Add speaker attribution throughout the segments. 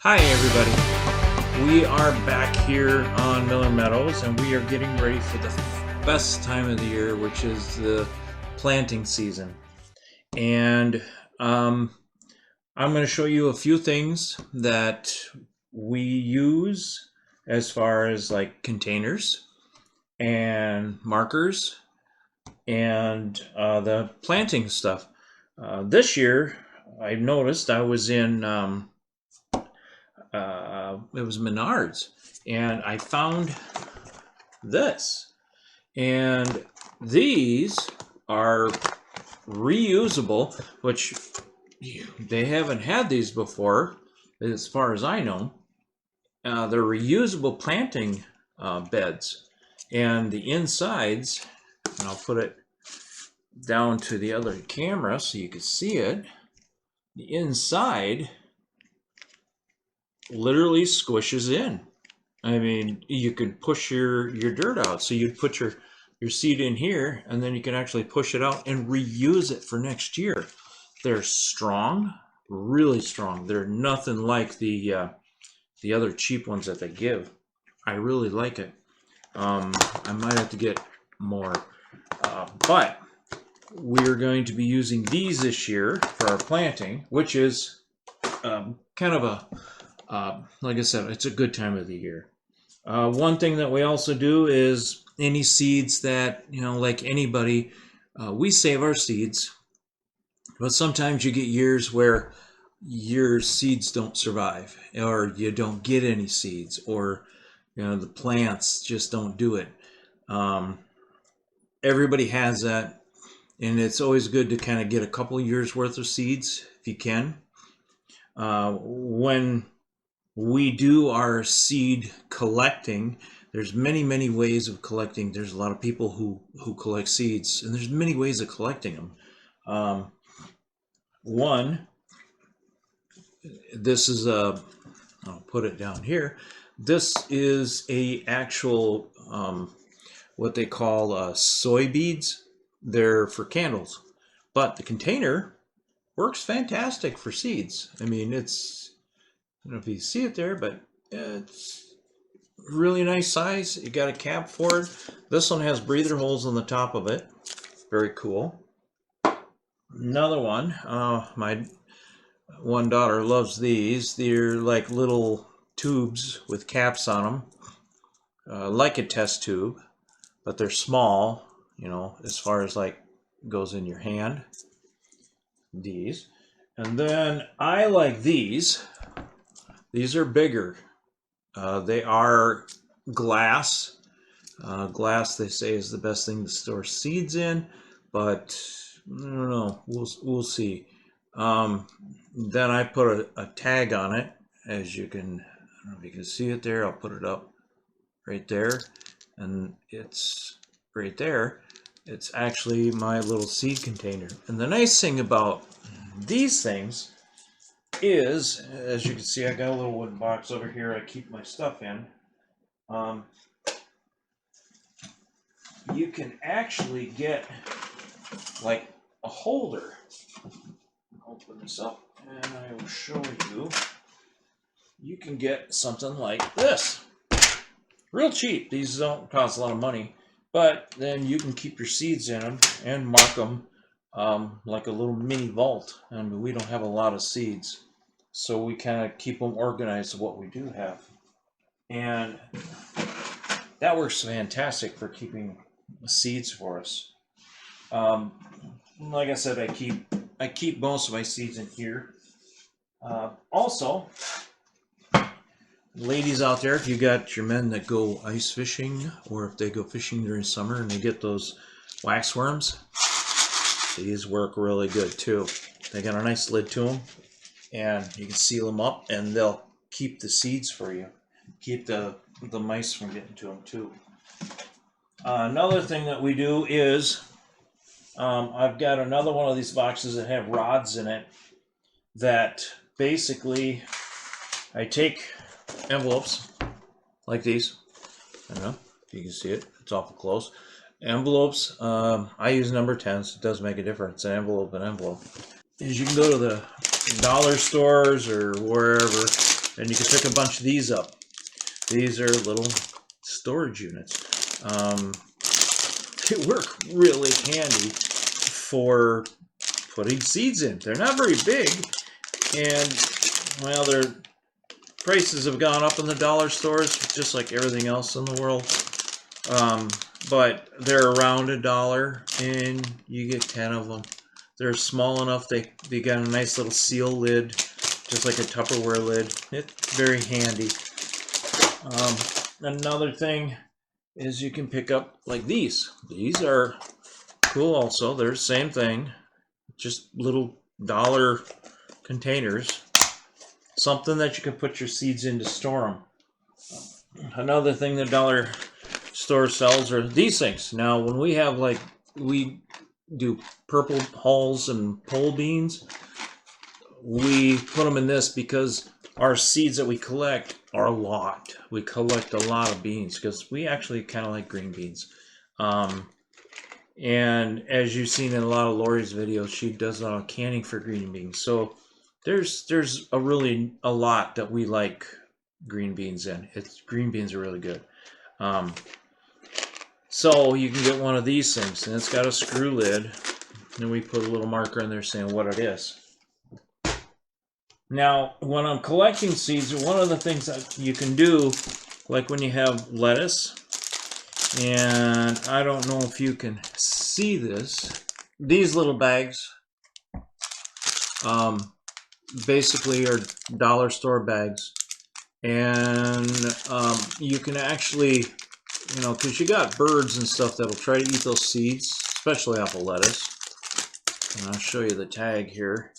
Speaker 1: Hi everybody, we are back here on Meadows and we are getting ready for the best time of the year, which is the planting season. And I'm going to show you a few things that we use as far as like containers and markers and the planting stuff. This year I noticed I was in it was Menards, and I found this. And these are reusable, which they haven't had these before, as far as I know. They're reusable planting beds, and the insides, and I'll put it down to the other camera so you can see it. The inside literally squishes in. I mean, you could push your dirt out. So you'd put your seed in here, and then you can actually push it out and reuse it for next year. They're strong, really strong. They're nothing like the other cheap ones that they give. I really like it. I might have to get more, but we're going to be using these this year for our planting, which is kind of a like I said, it's a good time of the year. One thing that we also do is any seeds that, like anybody, we save our seeds, but sometimes you get years where your seeds don't survive, or you don't get any seeds, or the plants just don't do it. Everybody has that, and it's always good to kind of get a couple years worth of seeds if you can. When we do our seed collecting, there's many ways of collecting. There's a lot of people who collect seeds, and there's many ways of collecting them. One, this is I'll put it down here. This is a actual what they call soy beads. They're for candles, but the container works fantastic for seeds. I mean, I don't know if you see it there, but it's really nice size. You got a cap for it. This one has breather holes on the top of it. Very cool. Another one, my one daughter loves these. They're like little tubes with caps on them, like a test tube, but they're small, as far as like goes in your hand. These. And then I like these. These are bigger. They are glass. Glass, they say, is the best thing to store seeds in, but I don't know. We'll see. Then I put a tag on it, as you can. I don't know if you can see it there. I'll put it up right there, and it's right there. It's actually my little seed container. And the nice thing about these things is, as you can see, I got a little wooden box over here I keep my stuff in. You can actually get like a holder. Open this up and I will show you. You can get something like this. Real cheap. These don't cost a lot of money, but then you can keep your seeds in them and mark them like a little mini vault. And we don't have a lot of seeds, so we kind of keep them organized to what we do have. And that works fantastic for keeping seeds for us. Like I said, I keep most of my seeds in here. Also, ladies out there, if you got your men that go ice fishing, or if they go fishing during summer and they get those wax worms, these work really good too. They got a nice lid to them, and you can seal them up, and they'll keep the seeds for you. Keep the mice from getting to them too. Another thing that we do is, I've got another one of these boxes that have rods in it that basically I take envelopes like these. I don't know if you can see it. It's awful close. Envelopes, I use number 10s. It does make a difference. An envelope. As you can go to the dollar stores or wherever, And you can pick a bunch of these up. These are little storage units. They work really handy for putting seeds in. They're not very big, and well, their prices have gone up in the dollar stores, just like everything else in the world. But they're around $1, and you get 10 of them. They're small enough. They got a nice little seal lid, just like a Tupperware lid. It's very handy. Another thing is you can pick up like these. These are cool also. They're the same thing, just little dollar containers. Something that you can put your seeds in to store them. Another thing the dollar store sells are these things. Now, when we have we do purple hulls and pole beans, we put them in this because our seeds that we collect are a lot. We collect a lot of beans because we actually kind of like green beans. And as you've seen in a lot of Lori's videos, she does canning for green beans. So there's a lot that we like green beans in. Green beans are really good. So you can get one of these things, and it's got a screw lid, and we put a little marker in there saying what it is. Now, when I'm collecting seeds, one of the things that you can do, like when you have lettuce, and I don't know if you can see this, these little bags basically are dollar store bags, and you can actually, because you got birds and stuff that'll try to eat those seeds, especially off of lettuce. And I'll show you the tag here.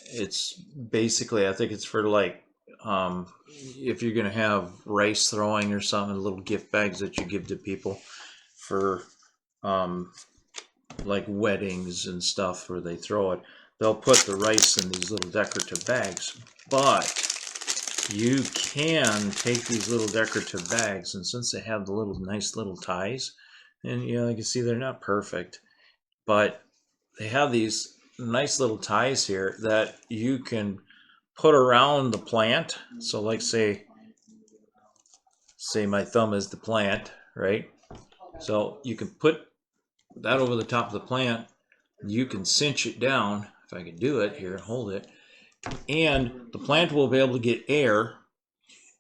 Speaker 1: It's basically, I think it's for if you're going to have rice throwing or something, little gift bags that you give to people for like weddings and stuff where they throw it. They'll put the rice in these little decorative bags, but you can take these little decorative bags, and since they have the nice little ties, and you can see they're not perfect, but they have these nice little ties here that you can put around the plant. So like say my thumb is the plant, right? So you can put that over the top of the plant. You can cinch it down, if I can do it here, hold it, and the plant will be able to get air,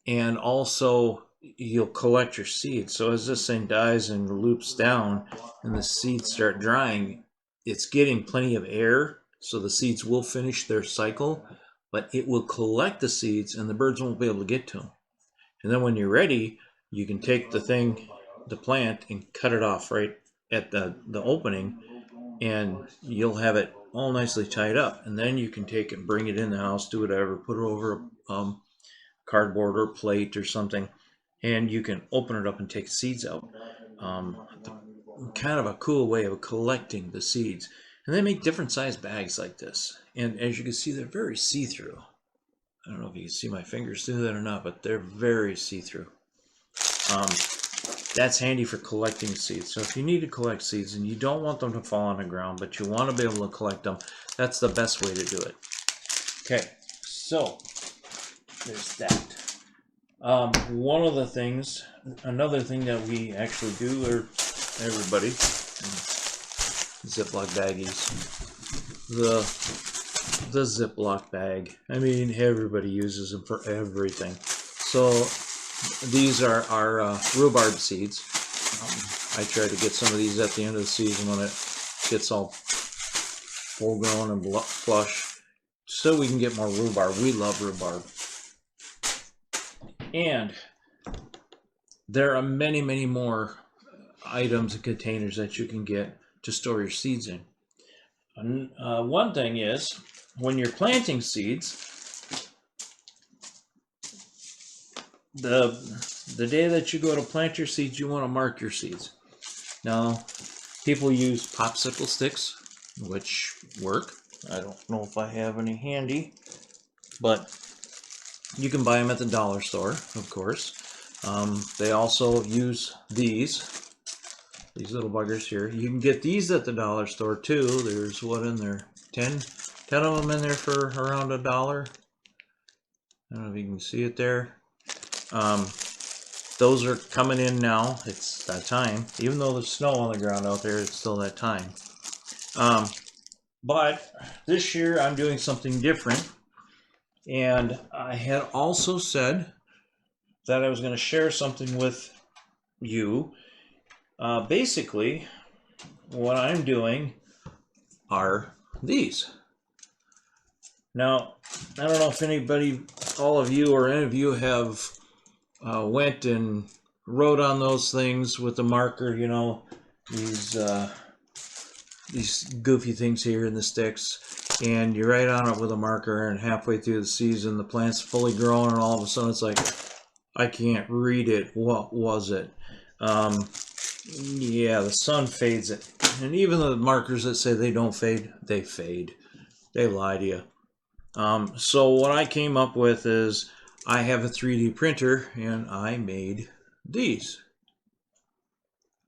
Speaker 1: and also you'll collect your seeds. So as this thing dies and loops down and the seeds start drying, it's getting plenty of air, so the seeds will finish their cycle, but it will collect the seeds and the birds won't be able to get to them. And then when you're ready, you can take the plant, and cut it off right at the opening, and you'll have it all nicely tied up. And then you can take it and bring it in the house, do whatever, put it over cardboard or plate or something, and you can open it up and take the seeds out. Kind of a cool way of collecting the seeds. And they make different size bags like this, and as you can see, they're very see-through. I don't know if you can see my fingers do that or not, but they're very see-through. That's handy for collecting seeds. So if you need to collect seeds and you don't want them to fall on the ground, but you want to be able to collect them, that's the best way to do it. Okay, so there's that. Another thing that we actually do, or everybody, Ziploc baggies, the Ziploc bag. I mean, everybody uses them for everything. So these are our rhubarb seeds. I try to get some of these at the end of the season when it gets all full grown and flush, so we can get more rhubarb. We love rhubarb. And there are many, many more items and containers that you can get to store your seeds in. One thing is, when you're planting seeds, the day that you go to plant your seeds, you want to mark your seeds. Now, people use popsicle sticks, which work. I don't know if I have any handy, but you can buy them at the dollar store, of course. They also use these little buggers here. You can get these at the dollar store too. There's what in there? 10 of them in there for around $1. I don't know if you can see it there. Those are coming in now. It's that time. Even though there's snow on the ground out there, it's still that time. But this year I'm doing something different. And I had also said that I was going to share something with you. Basically, what I'm doing are these. Now, I don't know if anybody, all of you or any of you have went and wrote on those things with the marker, you know, these goofy things here in the sticks, and you write on it with a marker, and halfway through the season the plant's fully grown and all of a sudden it's like, I can't read it. What was it? Yeah, the sun fades it. And even the markers that say they don't fade, they fade. They lie to you. So what I came up with is I have a 3D printer and I made these.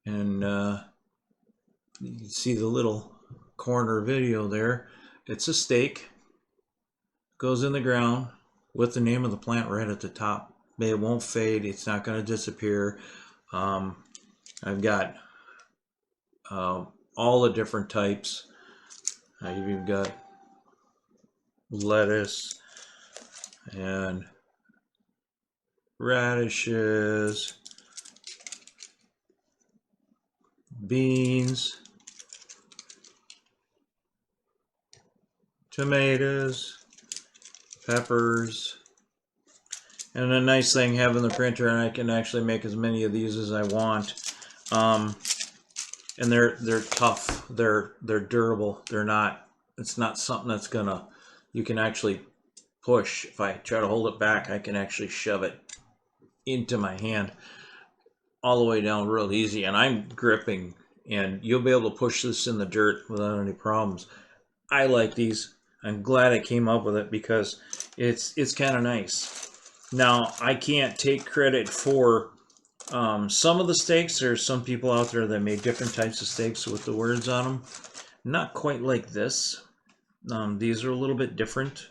Speaker 1: And you can see the little corner video there. It's a stake, goes in the ground with the name of the plant right at the top. It won't fade. It's not going to disappear. I've got all the different types. I've even got lettuce and radishes, beans, tomatoes, peppers. And a nice thing having the printer, and I can actually make as many of these as I want. And they're tough. They're durable. They're not. It's not something that's gonna. You can actually push. If I try to hold it back, I can actually shove it into my hand all the way down real easy. And I'm gripping, and you'll be able to push this in the dirt without any problems. I like these. I'm glad I came up with it because it's kind of nice. Now, I can't take credit for some of the stakes. There's some people out there that made different types of stakes with the words on them. Not quite like this. These are a little bit different.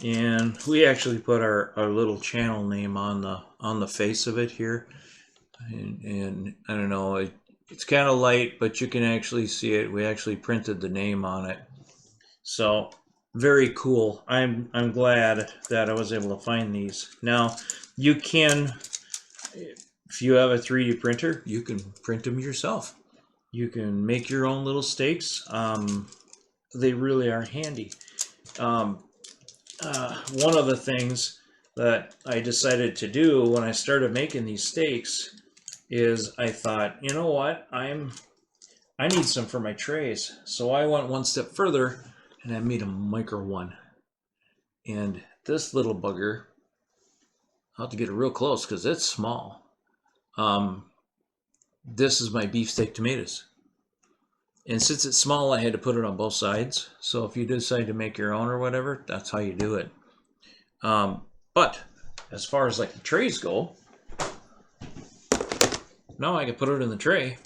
Speaker 1: And we actually put our little channel name on the face of it here. And I don't know, it's kind of light, but you can actually see it. We actually printed the name on it. So very cool. I'm glad that I was able to find these. Now, you can, if you have a 3D printer, you can print them yourself. You can make your own little stakes. They really are handy. One of the things that I decided to do when I started making these stakes is I thought, you know what, I need some for my trays. So I went one step further and I made a micro one. And this little bugger, I'll have to get it real close because it's small. This is my beefsteak tomatoes. And since it's small, I had to put it on both sides. So if you decide to make your own or whatever, that's how you do it. But as far as like the trays go, now I can put it in the tray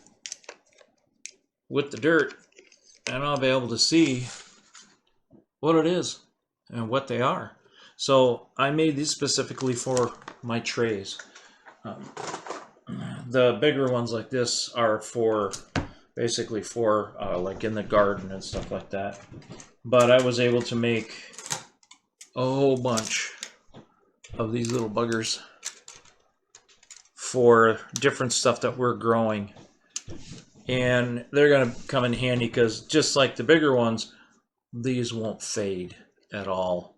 Speaker 1: with the dirt, and I'll be able to see what it is and what they are. So I made these specifically for my trays. The bigger ones like this are for basically for like in the garden and stuff like that. But I was able to make a whole bunch of these little buggers for different stuff that we're growing. And they're going to come in handy because just like the bigger ones, these won't fade at all.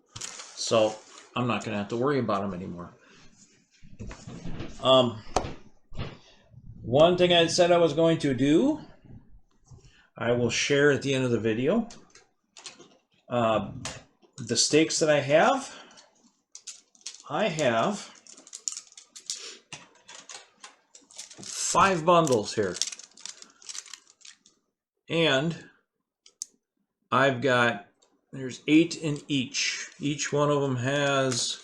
Speaker 1: So I'm not going to have to worry about them anymore. One thing I said I was going to do, I will share at the end of the video. The stakes that I have 5 bundles here. And I've got, there's 8 in each. Each one of them has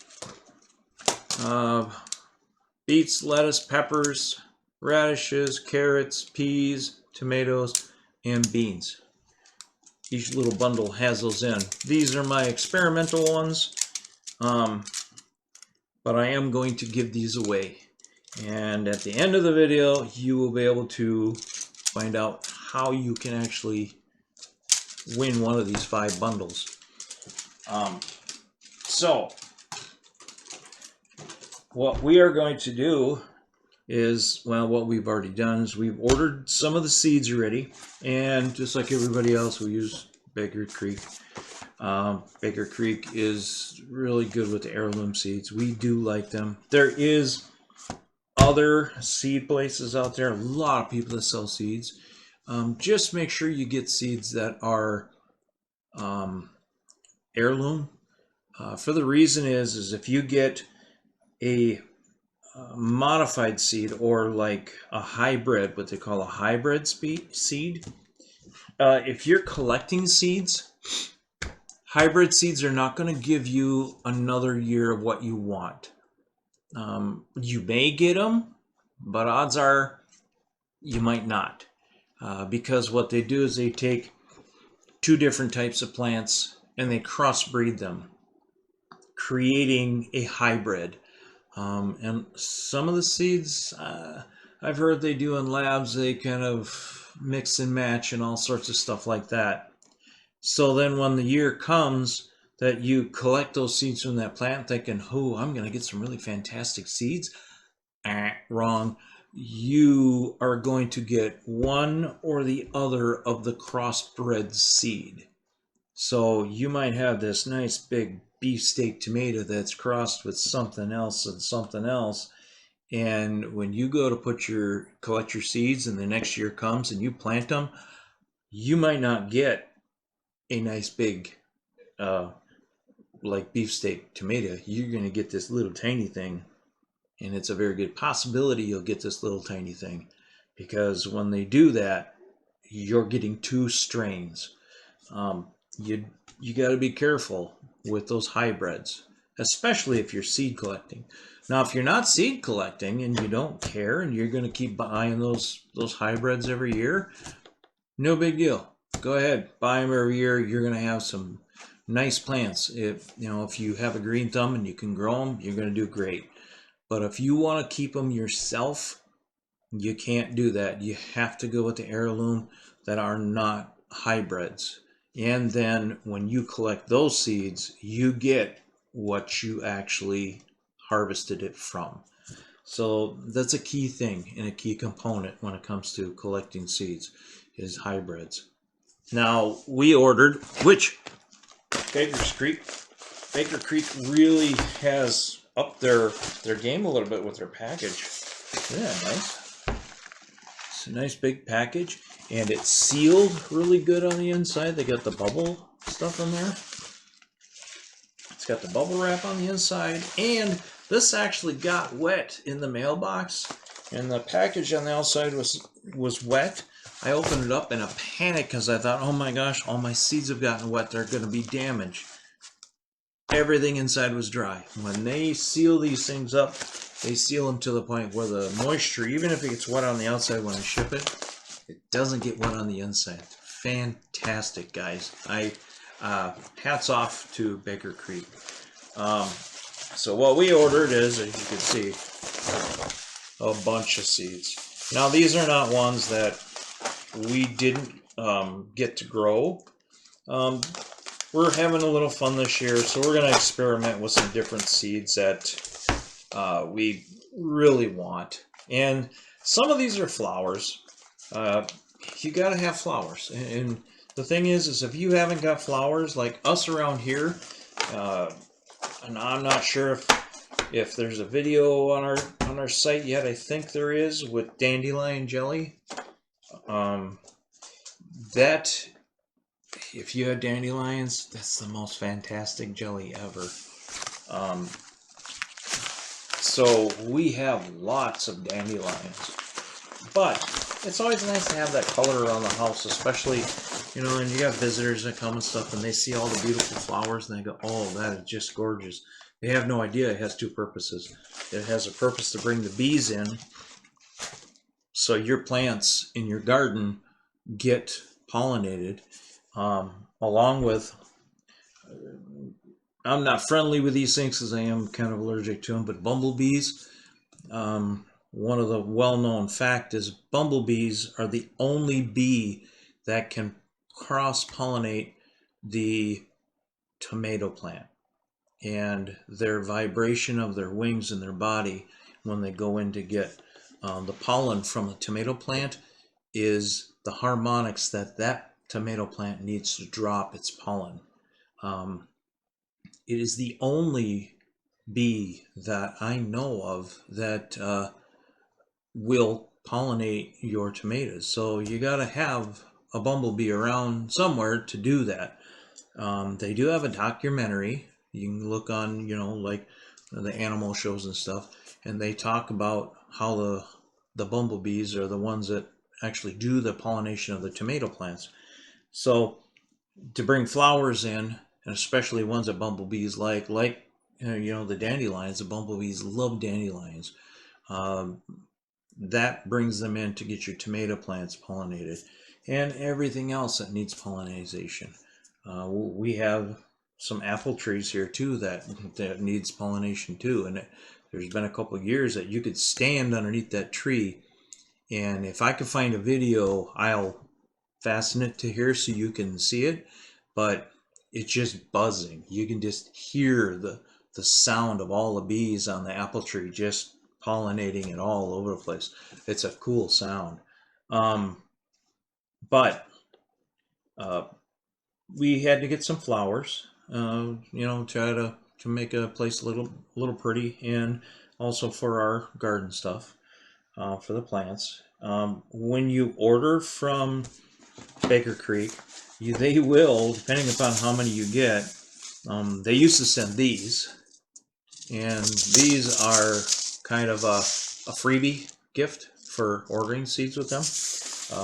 Speaker 1: beets, lettuce, peppers, radishes, carrots, peas, tomatoes, and beans. Each little bundle has those in. These are my experimental ones. but I am going to give these away. And at the end of the video, you will be able to find out how you can actually win one of these 5 bundles. So what we are going to do is, well, what we've already done is we've ordered some of the seeds already, and just like everybody else, we use Baker Creek. Baker Creek is really good with the heirloom seeds. We do like them. There is other seed places out there, a lot of people that sell seeds. Just make sure you get seeds that are heirloom. For the reason is if you get a modified seed or like a hybrid, what they call a hybrid seed, if you're collecting seeds, hybrid seeds are not going to give you another year of what you want. You may get them, but odds are you might not, because what they do is they take 2 different types of plants and they crossbreed them, creating a hybrid. And some of the seeds I've heard they do in labs, they kind of mix and match and all sorts of stuff like that. So then when the year comes that you collect those seeds from that plant thinking, oh, I'm going to get some really fantastic seeds, wrong. You are going to get one or the other of the crossbred seed. So you might have this nice big beefsteak tomato that's crossed with something else and something else, and when you go to collect your seeds and the next year comes and you plant them, you might not get a nice big like beefsteak tomato. You're going to get this little tiny thing, and it's a very good possibility you'll get this little tiny thing, because when they do that, you're getting 2 strains. You got to be careful with those hybrids, especially if you're seed collecting. Now, if you're not seed collecting and you don't care and you're going to keep buying those hybrids every year, no big deal. Go ahead, buy them every year. You're going to have some nice plants. If you have a green thumb and you can grow them, you're going to do great. But if you want to keep them yourself, you can't do that. You have to go with the heirloom that are not hybrids. And then when you collect those seeds, you get what you actually harvested it from. So that's a key thing and a key component when it comes to collecting seeds, is hybrids. Now, we ordered, which Baker Creek really has upped their game a little bit with their package. Isn't that nice? It's a nice big package, and it's sealed really good on the inside. They got the bubble stuff in there. It's got the bubble wrap on the inside, and this actually got wet in the mailbox, and the package on the outside was wet. I opened it up in a panic because I thought, oh my gosh, all my seeds have gotten wet. They're going to be damaged. Everything inside was dry. When they seal these things up, they seal them to the point where the moisture, even if it gets wet on the outside when I ship it, it doesn't get wet on the inside. Fantastic, guys. Hats off to Baker Creek. So what we ordered is, as you can see, a bunch of seeds. Now, these are not ones that we didn't get to grow. We're having a little fun this year, so we're going to experiment with some different seeds that we really want. And some of these are flowers. You got to have flowers. And the thing is if you haven't got flowers, like us around here, and I'm not sure if there's a video on our site yet. I think there is, with dandelion jelly. That, if you have dandelions, that's the most fantastic jelly ever. So we have lots of dandelions, but it's always nice to have that color around the house, especially, and you got visitors that come and stuff, and they see all the beautiful flowers, and they go, oh, that is just gorgeous. They have no idea it has 2 purposes. It has a purpose to bring the bees in, so your plants in your garden get pollinated, along with I'm not friendly with these things because I am kind of allergic to them, but bumblebees, one of the well-known fact is bumblebees are the only bee that can cross-pollinate the tomato plant. And their vibration of their wings and their body when they go in to get the pollen from a tomato plant is the harmonics that that tomato plant needs to drop its pollen. It is the only bee that I know of that will pollinate your tomatoes. So you got to have a bumblebee around somewhere to do that. They do have a documentary. You can look on, like the animal shows and stuff, and they talk about how the bumblebees are the ones that actually do the pollination of the tomato plants. So to bring flowers in, and especially ones that bumblebees like the dandelions, the bumblebees love dandelions. That brings them in to get your tomato plants pollinated and everything else that needs pollination. We have some apple trees here too that needs pollination too, and there's been a couple of years that you could stand underneath that tree, and if I could find a video, I'll fasten it to here so you can see it, but it's just buzzing. You can just hear the sound of all the bees on the apple tree just pollinating it all over the place. It's a cool sound. But we had to get some flowers, try to make a place a little pretty, and also for our garden stuff, for the plants. When you order from Baker Creek, they will, depending upon how many you get, they used to send these, and these are kind of a freebie gift for ordering seeds with them.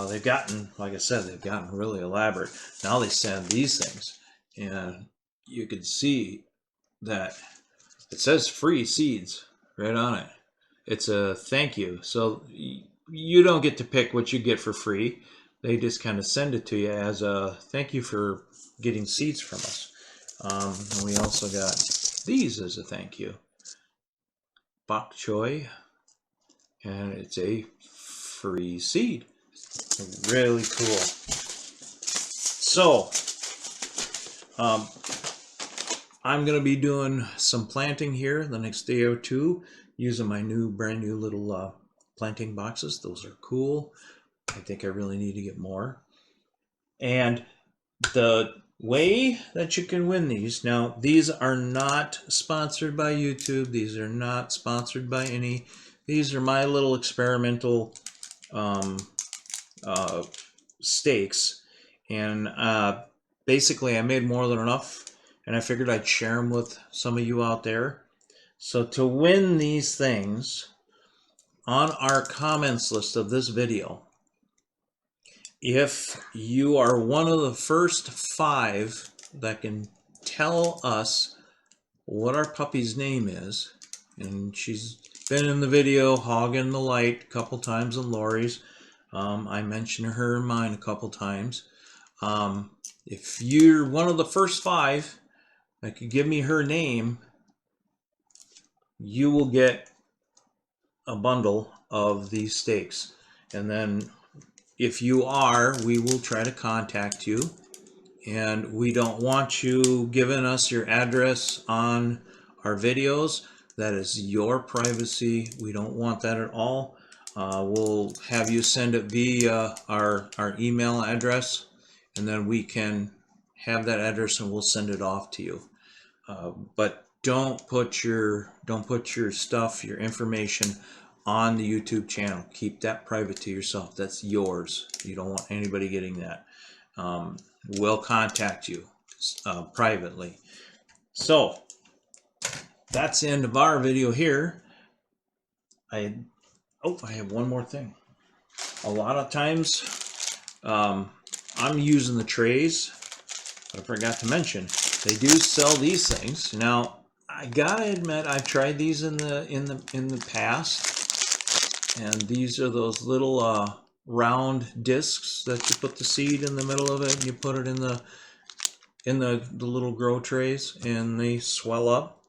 Speaker 1: They've gotten, like I said, they've gotten really elaborate. Now they send these things, and you can see that it says free seeds right on it. It's a thank you. So you don't get to pick what you get for free. They just kind of send it to you as a thank you for getting seeds from us. And we also got these as a thank you. Bok choy, and it's a free seed. Really cool. So, I'm going to be doing some planting here the next day or two using my brand new little planting boxes. Those are cool. I think I really need to get more. And the way that you can win these, now these are not sponsored by YouTube. These are not sponsored by any. These are my little experimental stakes, and basically I made more than enough, and I figured I'd share them with some of you out there. So to win these things, on our comments list of this video, if you are one of the first 5 that can tell us what our puppy's name is, and she's been in the video hogging the light a couple times in Lori's. I mentioned her in mine a couple times. If you're one of the first 5 that could give me her name, you will get a bundle of these stakes. And then if you are, we will try to contact you. And we don't want you giving us your address on our videos. That is your privacy. We don't want that at all. We'll have you send it via our email address, and then we can have that address and we'll send it off to you. But don't put your stuff, your information on the YouTube channel. Keep that private to yourself. That's yours. You don't want anybody getting that. We'll contact you privately. So that's the end of our video here. I have one more thing. A lot of times I'm using the trays, but I forgot to mention they do sell these things. Now I gotta admit I've tried these in the past, and these are those little round discs that you put the seed in the middle of it and you put it in the in the little grow trays, and they swell up.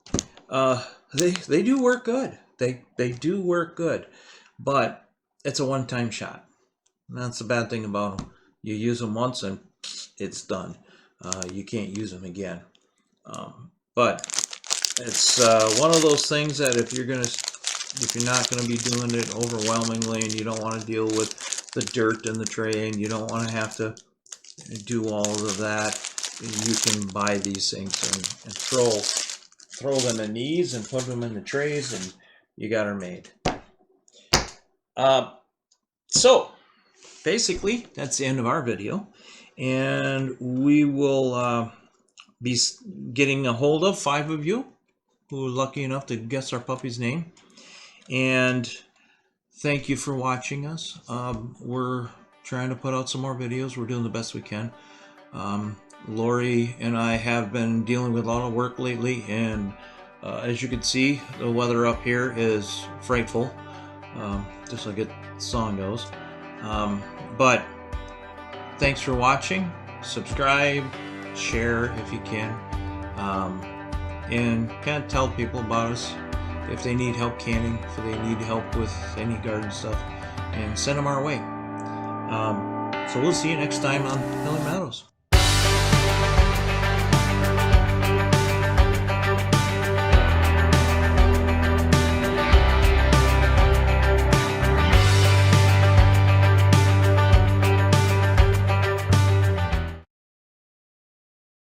Speaker 1: They do work good. They do work good, but it's a one-time shot. And that's the bad thing about them. You use them once and it's done. You can't use them again. But it's one of those things that if you're not gonna be doing it overwhelmingly, and you don't want to deal with the dirt in the tray, and you don't want to have to do all of that, you can buy these things and throw them in these and put them in the trays, and you got her made. So basically, that's the end of our video, and we will be getting a hold of 5 of you who were lucky enough to guess our puppy's name. And thank you for watching us. We're trying to put out some more videos. We're doing the best we can. Lori and I have been dealing with a lot of work lately, and as you can see, the weather up here is frightful, just like the song goes. But thanks for watching. Subscribe, share if you can, and kind of tell people about us if they need help canning, if they need help with any garden stuff, and send them our way. So we'll see you next time on Meadows.